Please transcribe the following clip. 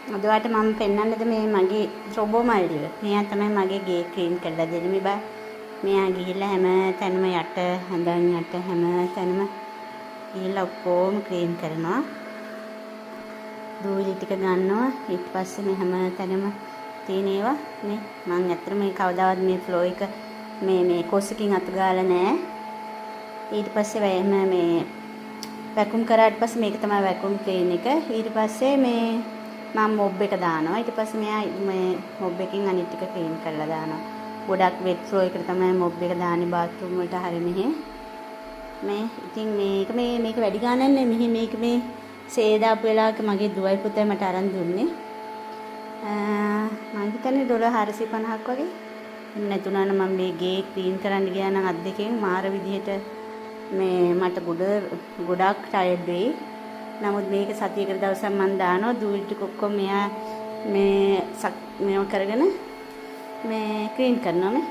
ඔයාලට මම පෙන්වන්නද මේ මගේ රොබෝ මල්ලිව. මෙයා තමයි මගේ ගේ ක්ලීන් කරලා දෙන්නේ මේ බා. මෙයා ගිහිල්ලා හැම තැනම යට හඳන් යට හැම තැනම ගිහිල්ලා ඔක්කොම ක්ලීන් කරනවා. දූවිලි ටික ගන්නවා. ඊට පස්සේ මේ හැම තැනම තියෙන ඒවා මේ මම ඇත්තට මේ කවදාවත් මේ ෆ්ලෝ එක මේ කොස්සකින් අතු ගාලා නැහැ. ඊට පස්සේ මේ වැකුම් කරාට පස්සේ මේක තමයි වැකුම් ක්ලීන් එක. ඊට පස්සේ මේ මම මොබ් එක දානවා. ඊට පස්සේ මෙයා මේ මොබ් එකකින් අනිත් ටික ක්ලීන් කරලා දානවා. ගොඩක් වෙට් ෆ්ලෝ එකට තමයි මොබ් එක දාන්නේ බාත් รู ම් වලට හරිය මෙහෙ. මේ ඉතින් මේක වැඩි ගානක් නෙමෙයි. මෙහි මේක මේ සේදාපු වෙලාවක මගේ දුවයි පුතයි මට අරන් දුන්නේ. මම හිතන්නේ $450ක් වගේ. නැතුණා නම් මම මේ ගේ ක්ලීන් කරන්න ගියා නම් අත් දෙකෙන් මාර විදිහට මේ මට ගොඩක් ටයර්ඩ් වෙයි. නමුත් මේක සතියකට දවසක් මම දානවා දූවිලි ටික ඔක්කොම මෙයා මේව කරගෙන මේ ක්ලීන් කරනවා මේ